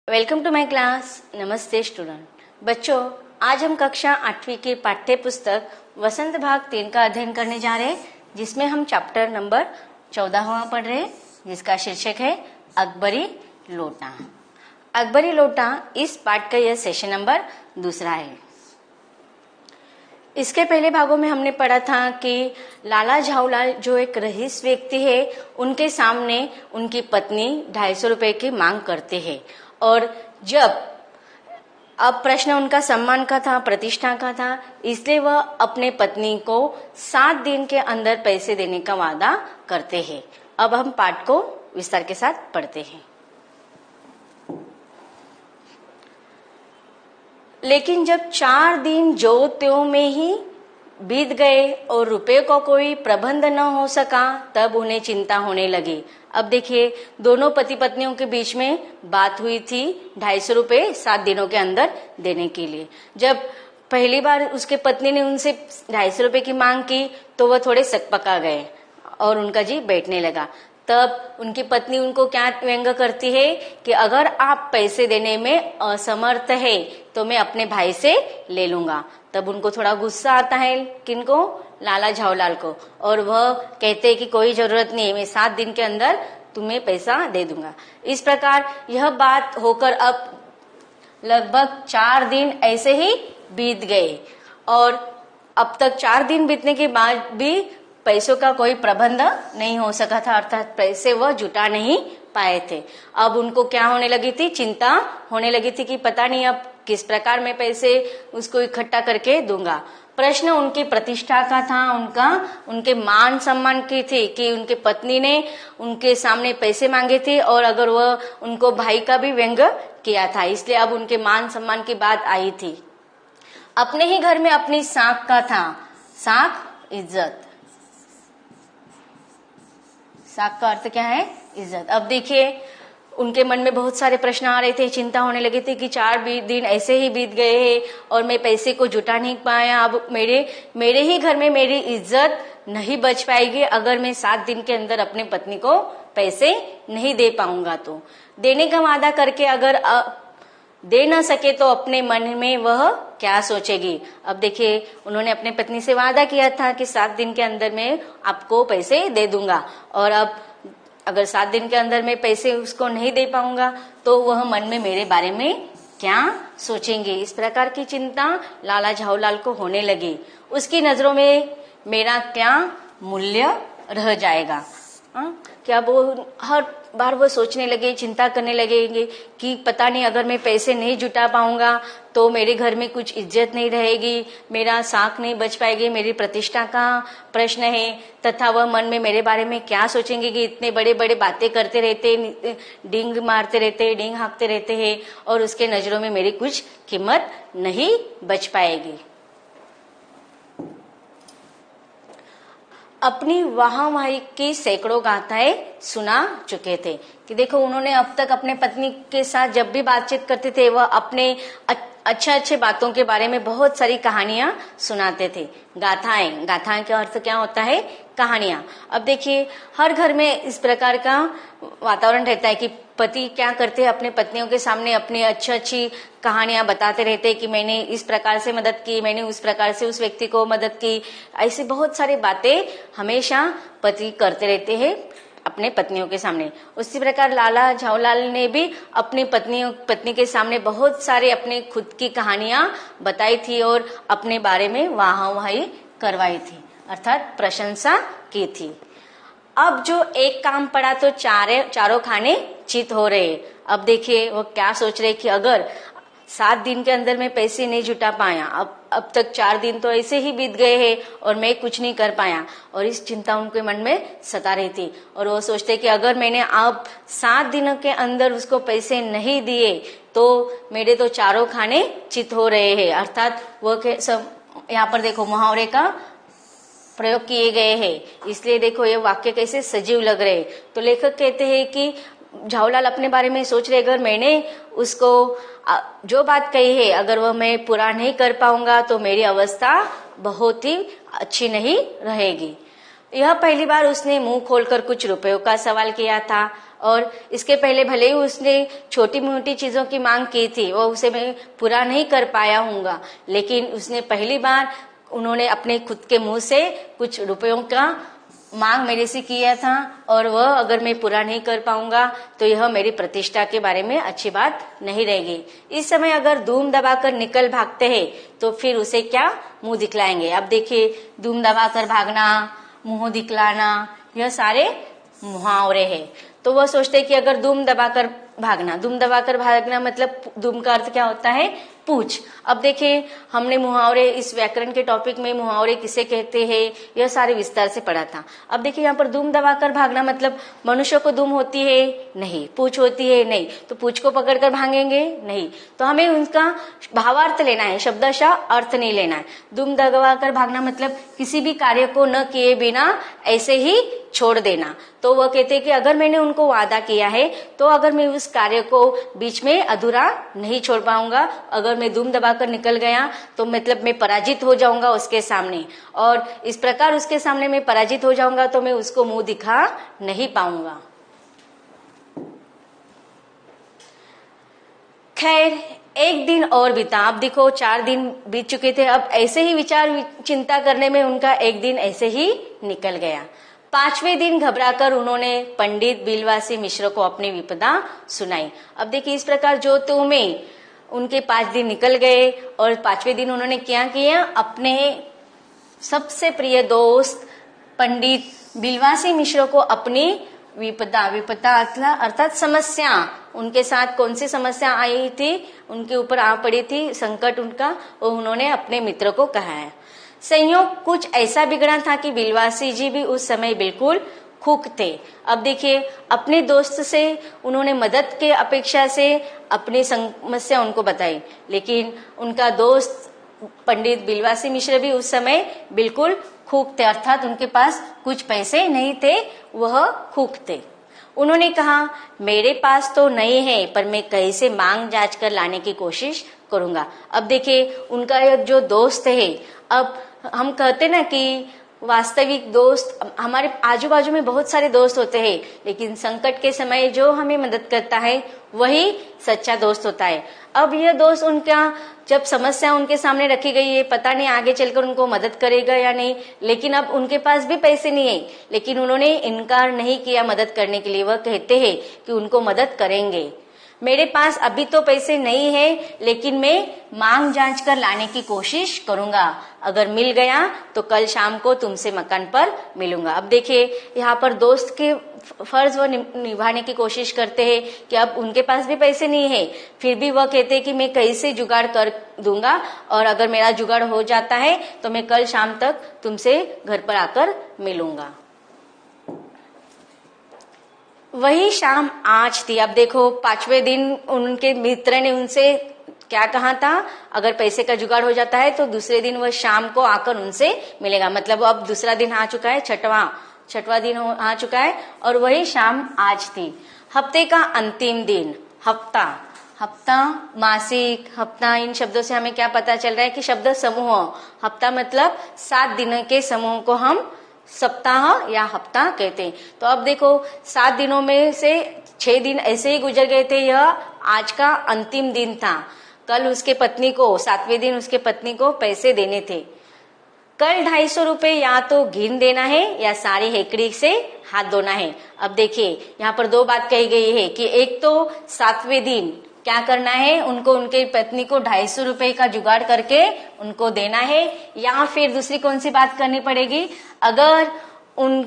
Welcome to my class. नमस्ते student. बच्चों, आज हम कक्षा 8वीं की पाठ्य पुस्तक वसंत भाग 3 का अध्ययन करने जा रहे हैं, जिसमें हम चैप्टर नंबर 14वां पढ़ रहे हैं, जिसका शीर्षक है अकबरी लोटा। अकबरी लोटा इस पाठ का यह सेशन नंबर 2 है। इसके पहले भागों में हमने पढ़ा था कि लाला झाऊलाल जो एक रईस व्यक्ति है, उनके सामने उनकी पत्नी 250 रुपए की मांग करते हैं। और जब अब प्रश्न उनका सम्मान का था, प्रतिष्ठा का था, इसलिए वह अपने पत्नी को 7 दिन के अंदर पैसे देने का वादा करते हैं। अब हम पाठ को विस्तार के साथ पढ़ते हैं। लेकिन जब 4 दिन जो त्यों में ही बीत गए और रुपए को कोई प्रबंध न हो सका, तब उन्हें चिंता होने लगी। अब देखिए, दोनों पति पत्नियों के बीच में बात हुई थी 250 रुपए 7 दिनों के अंदर देने के लिए। जब पहली बार उसके पत्नी ने उनसे 250 रुपए की मांग की तो वह थोड़े सकपका गए और उनका जी बैठने लगा। तब उनकी पत्नी उनको क्या व्यंग करती है कि अगर आप पैसे देने में असमर्थ है तो मैं अपने भाई से ले लूंगा। तब उनको थोड़ा गुस्सा आता है, किनको? लाला झाऊलाल को। और वह कहते हैं कि कोई जरूरत नहीं है, मैं 7 दिन के अंदर तुम्हें पैसा दे दूंगा। इस प्रकार यह बात होकर अब लगभग 4 दिन ऐसे ही बीत गए और अब तक 4 दिन बीतने के बाद भी पैसों का कोई प्रबंध नहीं हो सका था, अर्थात पैसे वह जुटा नहीं पाए थे। अब उनको क्या होने लगी थी? चिंता होने लगी थी कि पता नहीं अब किस प्रकार मैं पैसे उसको इकट्ठा करके दूंगा। प्रश्न उनकी प्रतिष्ठा का था, उनके मान सम्मान की थी कि उनके पत्नी ने उनके सामने पैसे मांगे थे और अगर वह उनको भाई का भी व्यंग किया था, इसलिए अब उनके मान सम्मान की बात आई थी। अपने ही घर में अपनी साख का था। साख इज्जत, साख का अर्थ क्या है? इज्जत। अब देखिए, उनके मन में बहुत सारे प्रश्न आ रहे थे, चिंता होने लगी थी कि 4 दिन ऐसे ही बीत गए हैं और मैं पैसे को जुटा नहीं पाया। अब मेरे ही घर में मेरी इज्जत नहीं बच पाएगी अगर मैं 7 दिन के अंदर अपने पत्नी को पैसे नहीं दे पाऊंगा। तो देने का वादा करके अगर दे न सके तो अपने मन में वह क्या सोचेगी। अब देखिए, उन्होंने अपने पत्नी से वादा किया था कि 7 दिन के अंदर मैं आपको पैसे दे दूंगा और अब अगर 7 दिन के अंदर मैं पैसे उसको नहीं दे पाऊंगा तो वह मन में मेरे बारे में क्या सोचेंगे। इस प्रकार की चिंता लाला झाऊलाल को होने लगी। उसकी नजरों में मेरा क्या मूल्य रह जाएगा। क्या वो हर बार वो सोचने लगे, चिंता करने लगेंगे कि पता नहीं अगर मैं पैसे नहीं जुटा पाऊंगा तो मेरे घर में कुछ इज्जत नहीं रहेगी, मेरा साख नहीं बच पाएगी, मेरी प्रतिष्ठा का प्रश्न है। तथा वह मन में मेरे बारे में क्या सोचेंगे कि इतने बड़े बड़े बातें करते रहते, डींग मारते रहते, डींग हाँकते रहते हैं और उसके नजरों में मेरी कुछ कीमत नहीं बच पाएगी। अपनी वाहवाही की सैकड़ों गाथाएं सुना चुके थे कि देखो, उन्होंने अब तक अपने पत्नी के साथ जब भी बातचीत करते थे वह अपने अच्छे बातों के बारे में बहुत सारी कहानियां सुनाते थे। गाथाएं का अर्थ क्या होता है? कहानियां। अब देखिए, हर घर में इस प्रकार का वातावरण रहता है कि पति क्या करते हैं, अपने पत्नियों के सामने अपनी अच्छी कहानियां बताते रहते हैं कि मैंने इस प्रकार से मदद की, मैंने उस प्रकार से उस व्यक्ति को मदद की। ऐसी बहुत सारी बातें हमेशा पति करते रहते हैं अपने पत्नियों के सामने। उसी प्रकार लाला झाऊलाल ने भी अपनी पत्नी के सामने बहुत सारे अपने खुद की कहानियां बताई थी और अपने बारे में वाहवाही करवाई थी, अर्थात प्रशंसा की थी। अब जो एक काम पड़ा तो चारों खाने चित हो रहे। अब देखिए, वो क्या सोच रहे कि अगर 7 दिन के अंदर मैं पैसे नहीं जुटा पाया, अब तक 4 दिन तो ऐसे ही बीत गए हैं और मैं कुछ नहीं कर पाया, और इस चिंता उनके मन में सता रही थी। और वो सोचते कि अगर मैंने अब 7 दिनों के अंदर उसको पैसे नहीं दिए तो मेरे तो चारों खाने चित हो रहे हैं। अर्थात वो सब यहाँ पर देखो मुहावरे का प्रयोग किए गए हैं, इसलिए देखो ये वाक्य कैसे सजीव लग रहे। तो लेखक कहते हैं कि झाऊलाल अपने बारे में सोच रहे, अगर मैंने उसको जो बात कही है अगर वह मैं पूरा नहीं कर पाऊंगा तो मेरी अवस्था बहुत ही अच्छी नहीं रहेगी। यह पहली बार उसने मुंह खोलकर कुछ रुपयों का सवाल किया था, और इसके पहले भले ही उसने छोटी मोटी चीजों की मांग की थी, वो उसे मैं पूरा नहीं कर पाया हूँगा, लेकिन उसने पहली बार उन्होंने अपने खुद के मुंह से कुछ रुपयों का मांग मेरे से किया था, और वह अगर मैं पूरा नहीं कर पाऊंगा तो यह मेरी प्रतिष्ठा के बारे में अच्छी बात नहीं रहेगी। इस समय अगर धूम दबाकर निकल भागते हैं तो फिर उसे क्या मुंह दिखलाएंगे। अब देखिए, धूम दबाकर भागना, मुंह दिखलाना, यह सारे मुहावरे हैं। तो वह सोचते कि अगर धूम दबाकर भागना मतलब धूम का अर्थ क्या होता है, पूछ। अब देखिए, हमने मुहावरे इस व्याकरण के टॉपिक में मुहावरे किसे कहते हैं यह सारे विस्तार से पढ़ा था। अब देखिए, यहाँ पर धूम दबाकर भागना मतलब मनुष्य को धूम होती है नहीं, पूछ होती है नहीं, तो पूछ को पकड़कर भागेंगे नहीं, तो हमें उनका भावार्थ लेना है, शब्दशः अर्थ नहीं लेना है। धूम दबाकर भागना मतलब किसी भी कार्य को न किए बिना ऐसे ही छोड़ देना। तो वह कहते कि अगर मैंने उनको वादा किया है तो अगर मैं उस कार्य को बीच में अधूरा नहीं छोड़ पाऊंगा, अगर मैं धूम दबाकर निकल गया तो मतलब मैं पराजित हो जाऊंगा उसके सामने, और इस प्रकार उसके सामने मैं पराजित हो जाऊंगा तो मैं उसको मुंह दिखा नहीं पाऊंगा। खैर, एक दिन और बीता। अब देखो, 4 दिन बीत चुके थे। अब ऐसे ही विचार चिंता करने में उनका एक दिन ऐसे ही निकल गया। 5वें दिन घबराकर उन्होंने पंडित बिलवासी मिश्र को अपनी विपदा सुनाई। अब देखिए, इस प्रकार ज्योतियों में उनके 5 दिन निकल गए, और 5वें दिन उन्होंने क्या किया, अपने सबसे प्रिय दोस्त पंडित बिलवासी मिश्र को अपनी विपदा अर्थात समस्या, उनके साथ कौन सी समस्या आई थी, उनके ऊपर आ पड़ी थी संकट उनका, वो उन्होंने अपने मित्र को कहा है। संयोग कुछ ऐसा बिगड़ा था कि बिलवासी जी भी उस समय बिल्कुल खूक थे। अब देखिए, अपने दोस्त से उन्होंने मदद के अपेक्षा से अपनी समस्या उनको बताई, लेकिन उनका दोस्त पंडित बिलवासी मिश्र भी उस समय बिल्कुल खूक थे, अर्थात उनके पास कुछ पैसे नहीं थे, वह खूक थे। उन्होंने कहा, मेरे पास तो नहीं है, पर मैं कहीं से मांग जांच कर लाने की कोशिश करूंगा। अब देखिए, उनका एक जो दोस्त है, अब हम कहते ना कि वास्तविक दोस्त, हमारे आजू बाजू में बहुत सारे दोस्त होते हैं, लेकिन संकट के समय जो हमें मदद करता है वही सच्चा दोस्त होता है। अब यह दोस्त उनका, जब समस्या उनके सामने रखी गई है, पता नहीं आगे चलकर उनको मदद करेगा या नहीं, लेकिन अब उनके पास भी पैसे नहीं है, लेकिन उन्होंने इनकार नहीं किया मदद करने के लिए। वह कहते हैं कि उनको मदद करेंगे। मेरे पास अभी तो पैसे नहीं है, लेकिन मैं मांग जांच कर लाने की कोशिश करूंगा, अगर मिल गया तो कल शाम को तुमसे मकान पर मिलूंगा। अब देखिए, यहाँ पर दोस्त के फर्ज वह निभाने की कोशिश करते हैं कि अब उनके पास भी पैसे नहीं है, फिर भी वह कहते हैं कि मैं कैसे जुगाड़ कर दूंगा, और अगर मेरा जुगाड़ हो जाता है तो मैं कल शाम तक तुमसे घर पर आकर मिलूंगा। वही शाम आज थी। अब देखो, 5वें दिन उनके मित्र ने उनसे क्या कहा था, अगर पैसे का जुगाड़ हो जाता है तो दूसरे दिन वह शाम को आकर उनसे मिलेगा। मतलब अब दूसरा दिन आ चुका है, छठवां दिन आ चुका है, और वही शाम आज थी। हफ्ते का अंतिम दिन। हफ्ता, मासिक, हफ्ता, इन शब्दों से हमें क्या पता चल रहा है कि शब्द समूह। हफ्ता मतलब 7 दिनों के समूह को हम सप्ताह या हफ्ता कहते हैं। तो अब देखो, 7 दिनों में से 6 दिन ऐसे ही गुजर गए थे, यह आज का अंतिम दिन था। कल उसके पत्नी को, 7वें दिन उसके पत्नी को पैसे देने थे। कल 250 रुपए या तो गिन देना है या सारी हेकड़ी से हाथ धोना है। अब देखिए, यहाँ पर 2 बात कही गई है कि एक तो 7वें दिन क्या करना है, उनको उनके पत्नी को 250 रुपए का जुगाड़ करके उनको देना है, या फिर दूसरी कौन सी बात करनी पड़ेगी, अगर उन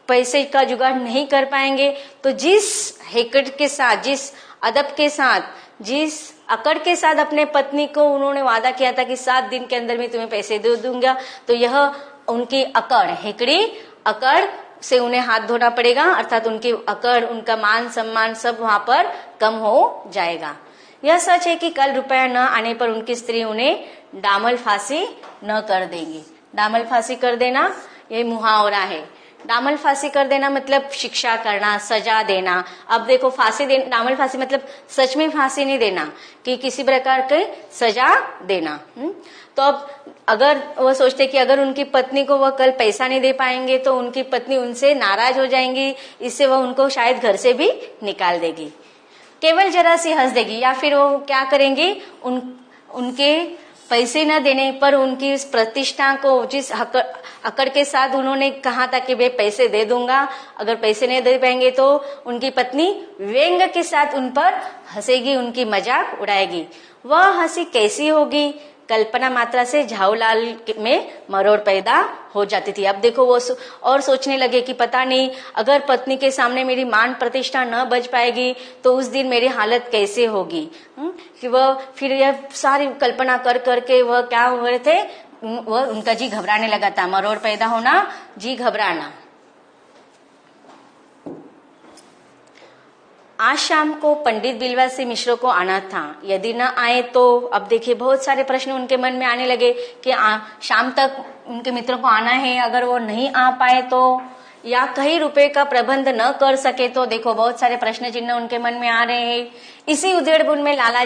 पैसे का जुगाड़ नहीं कर पाएंगे तो जिस हेकड़ के साथ, जिस अदब के साथ, जिस अकड़ के साथ अपने पत्नी को उन्होंने वादा किया था कि 7 दिन के अंदर मैं तुम्हें पैसे दे दूंगा, तो यह उनकी अकड़, हेकड़ी अकड़ से उन्हें हाथ धोना पड़ेगा, अर्थात उनकी अकड़, उनका मान सम्मान सब वहां पर कम हो जाएगा। यह सच है कि कल रुपया न आने पर उनकी स्त्री उन्हें डामल फांसी न कर देंगी। डामल फांसी कर देना ये मुहावरा है। दामल फांसी कर देना मतलब शिक्षा करना, सजा देना। अब देखो दामल फांसी मतलब सच में फांसी नहीं देना, कि किसी प्रकार के सजा देना। तो अब अगर वह सोचते कि अगर उनकी पत्नी को वह कल पैसा नहीं दे पाएंगे तो उनकी पत्नी उनसे नाराज हो जाएंगी, इससे वह उनको शायद घर से भी निकाल देगी, केवल जरा सी हंस देगी, या फिर वो क्या करेंगी, उनके पैसे न देने पर उनकी इस प्रतिष्ठा को, जिस अकड़ के साथ उन्होंने कहा था कि वे पैसे दे दूंगा, अगर पैसे नहीं दे पाएंगे तो उनकी पत्नी व्यंग के साथ उन पर हंसेगी, उनकी मजाक उड़ाएगी। वह हंसी कैसी होगी, कल्पना मात्रा से झाऊलाल में मरोड़ पैदा हो जाती थी। अब देखो वो और सोचने लगे कि पता नहीं अगर पत्नी के सामने मेरी मान प्रतिष्ठा न बच पाएगी तो उस दिन मेरी हालत कैसे होगी। कि वह फिर यह सारी कल्पना कर करके वह क्या हो रहे थे, वह उनका जी घबराने लगा था। मरोड़ पैदा होना, जी घबराना। आज शाम को पंडित बिलवासी मिश्र को आना था, यदि न आए तो अब देखिए बहुत सारे प्रश्न उनके मन में आने लगे कि शाम तक उनके मित्रों को आना है, अगर वो नहीं आ पाए तो, या कहीं रुपए का प्रबंध न कर सके तो। देखो बहुत सारे प्रश्न चिन्ह उनके मन में आ रहे हैं। इसी उधेड़बुन में लाला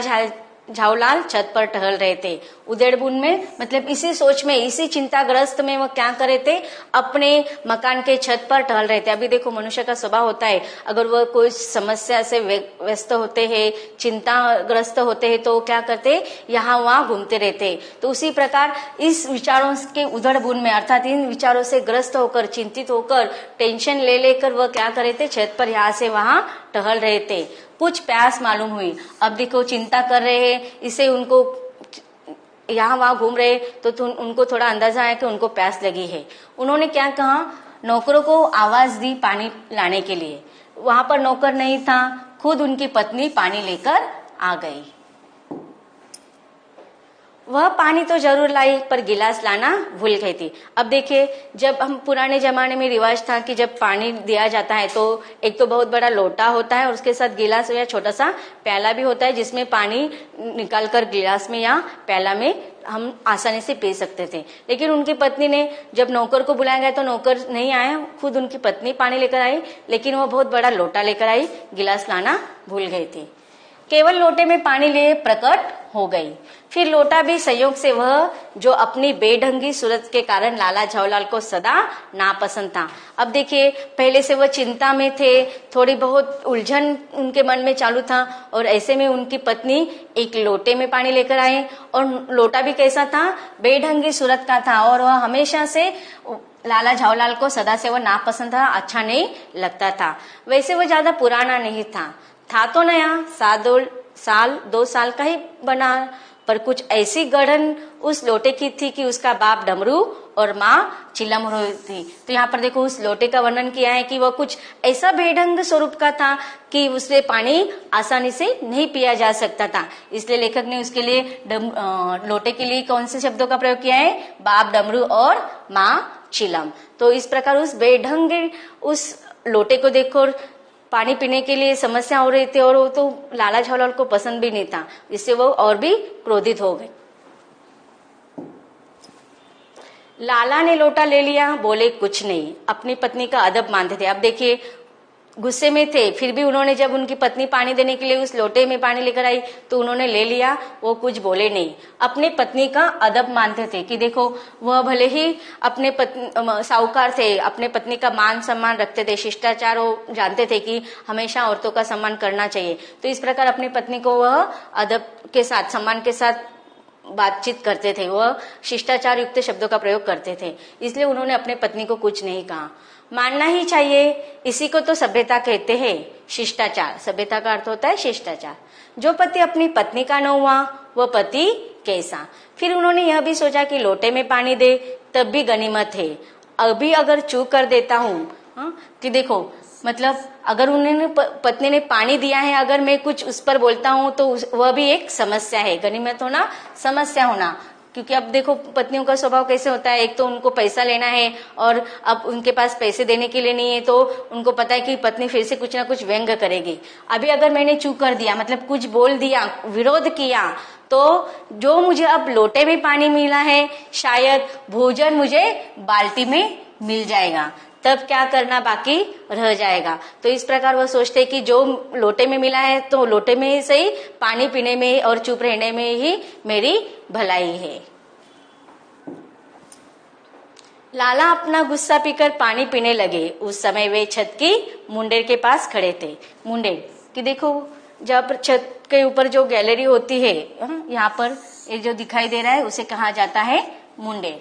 झाऊलाल छत पर टहल रहे थे। उधेड़बुन में मतलब इसी सोच में, इसी चिंताग्रस्त में वो क्या कर रहे थे, अपने मकान के छत पर टहल रहे थे। अभी देखो मनुष्य का स्वभाव होता है, अगर वो कोई समस्या से व्यस्त होते हैं, चिंताग्रस्त होते हैं तो क्या करते, यहाँ वहां घूमते रहते। तो उसी प्रकार इस विचारों के उधेड़बुन में, अर्थात इन विचारों से ग्रस्त होकर, चिंतित होकर, टेंशन ले लेकर वह क्या कर रहे थे, छत पर यहाँ से वहां टहल रहे थे। कुछ प्यास मालूम हुई। अब देखो चिंता कर रहे हैं, इसे उनको यहाँ वहां घूम रहे तो उनको थोड़ा अंदाजा है कि उनको प्यास लगी है। उन्होंने क्या कहा, नौकरों को आवाज दी पानी लाने के लिए। वहां पर नौकर नहीं था, खुद उनकी पत्नी पानी लेकर आ गई। वह पानी तो जरूर लाई पर गिलास लाना भूल गई थी। अब देखिए जब हम पुराने जमाने में रिवाज था कि जब पानी दिया जाता है तो एक तो बहुत बड़ा लोटा होता है और उसके साथ गिलास या छोटा सा प्याला भी होता है जिसमें पानी निकालकर गिलास में या प्याला में हम आसानी से पी सकते थे। लेकिन उनकी पत्नी ने, जब नौकर को बुलाया गया तो नौकर नहीं आया, खुद उनकी पत्नी पानी लेकर आई, लेकिन वह बहुत बड़ा लोटा लेकर आई, गिलास लाना भूल गई थी। केवल लोटे में पानी लिए प्रकट हो गई। फिर लोटा भी संयोग से वह जो अपनी बेढंगी सूरत के कारण लाला झाऊलाल को सदा नापसंद था। अब देखिए पहले से वह चिंता में थे, थोड़ी बहुत उलझन उनके मन में चालू था और ऐसे में उनकी पत्नी एक लोटे में पानी लेकर आए और लोटा भी कैसा था, बेढंगी सूरत का था और वह हमेशा से लाला झाऊलाल को सदा से वह नापसंद था, अच्छा नहीं लगता था। वैसे वो ज्यादा पुराना नहीं था तो नया, 2 साल का ही बना, पर कुछ ऐसी गढ़न उस लोटे की थी कि उसका बाप डमरू और माँ चिलम रोई थी। तो यहाँ पर देखो उस लोटे का वर्णन किया है कि वह कुछ ऐसा बेढंग स्वरूप का था कि उससे पानी आसानी से नहीं पिया जा सकता था। इसलिए लेखक ने उसके लिए लोटे के लिए कौन से शब्दों का प्रयोग किया है, बाप डमरू और माँ चिलम। तो इस प्रकार उस बेढंग उस लोटे को देखो पानी पीने के लिए समस्या हो रही थी और वो तो लाला झाऊलाल को पसंद भी नहीं था, इससे वो और भी क्रोधित हो गए। लाला ने लोटा ले लिया, बोले कुछ नहीं, अपनी पत्नी का अदब मानते थे। अब देखिए गुस्से में थे, फिर भी उन्होंने, जब उनकी पत्नी पानी देने के लिए उस लोटे में पानी लेकर आई तो उन्होंने ले लिया, वो कुछ बोले नहीं। अपने पत्नी का अदब मानते थे कि देखो वह भले ही अपने साहूकार थे, अपने पत्नी का मान सम्मान रखते थे, शिष्टाचार वो जानते थे कि हमेशा औरतों का सम्मान करना चाहिए। तो इस प्रकार अपनी पत्नी को वह अदब के साथ, सम्मान के साथ बातचीत करते थे, वह शिष्टाचार युक्त शब्दों का प्रयोग करते थे। इसलिए उन्होंने अपने पत्नी को कुछ नहीं कहा। मानना ही चाहिए, इसी को तो सभ्यता कहते हैं, शिष्टाचार। सभ्यता का अर्थ होता है शिष्टाचार। जो पति अपनी पत्नी का न हुआ वह पति कैसा। फिर उन्होंने यह भी सोचा कि लोटे में पानी दे तब भी गनीमत है, अभी अगर चूक कर देता हूँ कि देखो मतलब अगर उन्होंने पत्नी ने पानी दिया है, अगर मैं कुछ उस पर बोलता हूँ तो वह भी एक समस्या है। गनीमत होना, समस्या होना, क्योंकि अब देखो पत्नियों का स्वभाव कैसे होता है, एक तो उनको पैसा लेना है और अब उनके पास पैसे देने के लिए नहीं है तो उनको पता है कि पत्नी फिर से कुछ ना कुछ व्यंग करेगी। अभी अगर मैंने चूक कर दिया, मतलब कुछ बोल दिया, विरोध किया, तो जो मुझे अब लोटे में पानी मिला है शायद भोजन मुझे बाल्टी में मिल जाएगा। तब क्या करना बाकी रह जाएगा। तो इस प्रकार वह सोचते कि जो लोटे में मिला है तो लोटे में ही सही, पानी पीने में ही और चुप रहने में ही मेरी भलाई है। लाला अपना गुस्सा पीकर पानी पीने लगे। उस समय वे छत की मुंडेर के पास खड़े थे। मुंडेर कि देखो, जब छत के ऊपर जो गैलरी होती है, यहाँ पर ये जो दिखाई दे रहा है उसे कहा जाता है मुंडेर।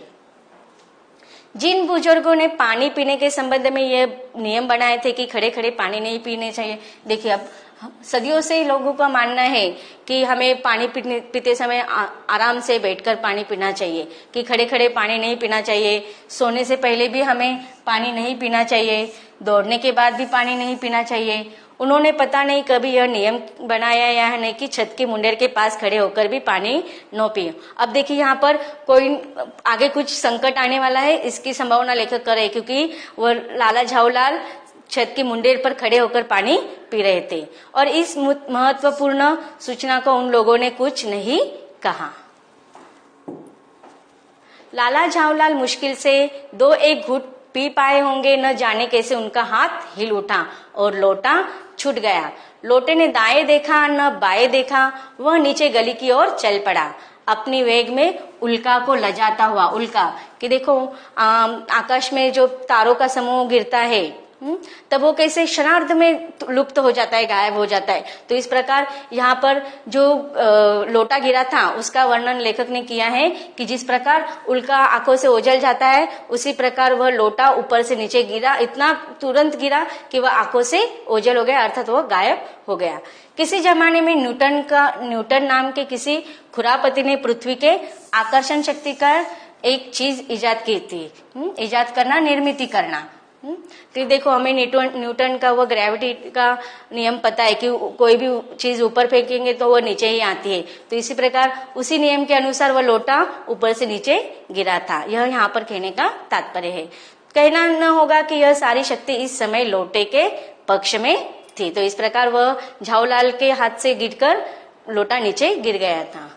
जिन बुजुर्गों ने पानी पीने के संबंध में ये नियम बनाए थे कि खड़े खड़े पानी नहीं पीने चाहिए। देखिए, अब सदियों से लोगों का मानना है कि हमें पानी पीते समय आराम से बैठकर पानी पीना चाहिए, कि खड़े खड़े पानी नहीं पीना चाहिए। सोने से पहले भी हमें पानी नहीं पीना चाहिए, दौड़ने के बाद भी पानी नहीं पीना चाहिए। उन्होंने पता नहीं कभी यह नियम बनाया या नहीं कि छत के मुंडेर के पास खड़े होकर भी पानी न पिए। अब देखिए, यहाँ पर कोई आगे कुछ संकट आने वाला है, इसकी संभावना लेकर करे, क्योंकि वह लाला झाऊलाल छत के मुंडेर पर खड़े होकर पानी पी रहे थे और इस महत्वपूर्ण सूचना को उन लोगों ने कुछ नहीं कहा। लाला झाऊलाल मुश्किल से 2-1 घूंट पी पाए होंगे, न जाने कैसे उनका हाथ हिल उठा और लोटा छूट गया। लोटे ने दाएं देखा न बाएं देखा, वह नीचे गली की ओर चल पड़ा, अपनी वेग में उल्का को लजाता हुआ। उल्का कि देखो, आकाश में जो तारों का समूह गिरता है, तब वो कैसे क्षणार्ध में लुप्त हो जाता है, गायब हो जाता है। तो इस प्रकार यहाँ पर जो लोटा गिरा था उसका वर्णन लेखक ने किया है कि जिस प्रकार उल्का आंखों से ओझल जाता है, उसी प्रकार वह लोटा ऊपर से नीचे गिरा, इतना तुरंत गिरा कि वह आंखों से ओझल हो गया, अर्थात वह गायब हो गया। किसी जमाने में न्यूटन नाम के किसी खुरापति ने पृथ्वी के आकर्षण शक्ति का एक चीज इजाद की थी। इजाद करना, निर्मित करना। तो देखो, हमें न्यूटन का वो ग्रेविटी का नियम पता है कि कोई भी चीज ऊपर फेंकेंगे तो वो नीचे ही आती है। तो इसी प्रकार उसी नियम के अनुसार वह लोटा ऊपर से नीचे गिरा था। यह यहाँ पर कहने का तात्पर्य है। कहना न होगा कि यह सारी शक्ति इस समय लोटे के पक्ष में थी। तो इस प्रकार वह झाऊलाल के हाथ से गिरकर लोटा नीचे गिर गया था।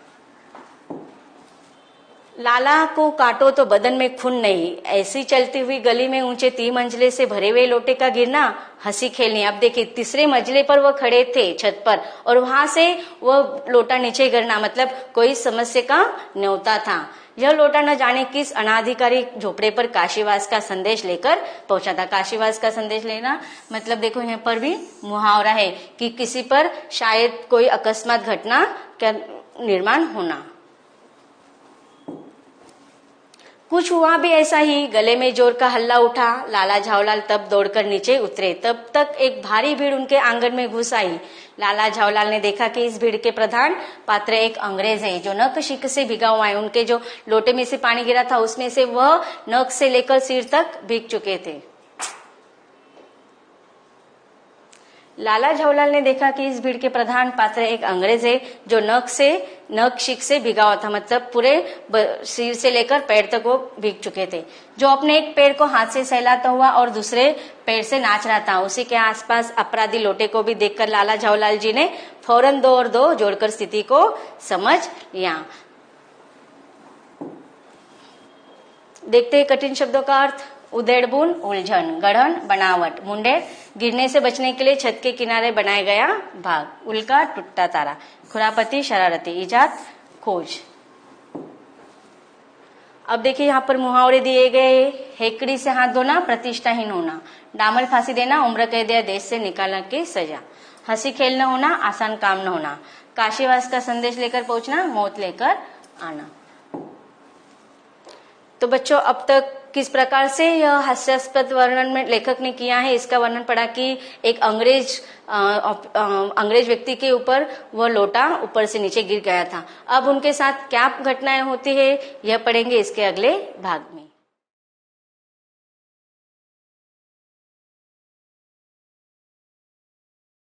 लाला को काटो तो बदन में खून नहीं, ऐसी चलती हुई गली में ऊंचे 3 मंजिले से भरे हुए लोटे का गिरना हंसी खेलनी। अब देखिए, 3रे मंजिले पर वह खड़े थे छत पर और वहां से वह लोटा नीचे गिरना, मतलब कोई समस्या का न्योता था। यह लोटा न जाने किस अनाधिकारी झोपड़े पर काशीवास का संदेश लेकर पहुंचा था। काशीवास का संदेश लेना मतलब देखो, यहाँ पर भी मुहावरा है कि किसी पर शायद कोई अकस्मात घटना का निर्माण होना। कुछ हुआ भी ऐसा ही, गले में जोर का हल्ला उठा। लाला झाऊलाल तब दौड़कर नीचे उतरे। तब तक एक भारी भीड़ उनके आंगन में घुस आई। लाला झाऊलाल ने देखा कि इस भीड़ के प्रधान पात्र एक अंग्रेज है जो नक शिक से भीगा हुआ है। उनके जो लोटे में से पानी गिरा था उसमें से वह नक से लेकर सिर तक भीग चुके थे। लाला झाऊलाल ने देखा कि इस भीड़ के प्रधान पात्र एक अंग्रेज है जो नक शिक से भिगा हुआ था, मतलब पूरे सिर से लेकर पैर तक वो भीग चुके थे, जो अपने एक पैर को हाथ से सहलाता हुआ और दूसरे पैर से नाच रहा था। उसी के आसपास अपराधी लोटे को भी देखकर लाला झाऊलाल जी ने फौरन 2 और 2 जोड़कर स्थिति को समझ लिया। देखते हैं कठिन शब्दों का अर्थ। उधेड़बुन, उलझन, गढ़न, बनावट। मुंडेर, गिरने से बचने के लिए छत के किनारे बनाया गया भाग। उल्का, टूटता तारा। खुरापति, शरारती। इजाद, खोज। अब देखिए, यहाँ पर मुहावरे दिए गए। हेकड़ी से हाथ धोना, प्रतिष्ठाहीन होना। डामर फांसी देना, उम्र कैद या देश से निकालने की सजा। हंसी खेल न होना, आसान काम न होना। काशीवास का संदेश लेकर पहुंचना, मौत लेकर आना। तो बच्चों, अब तक किस प्रकार से यह हास्यास्पद वर्णन में लेखक ने किया है, इसका वर्णन पढ़ा कि एक अंग्रेज व्यक्ति के ऊपर वह लोटा ऊपर से नीचे गिर गया था। अब उनके साथ क्या घटनाएं होती है यह पढ़ेंगे इसके अगले भाग में।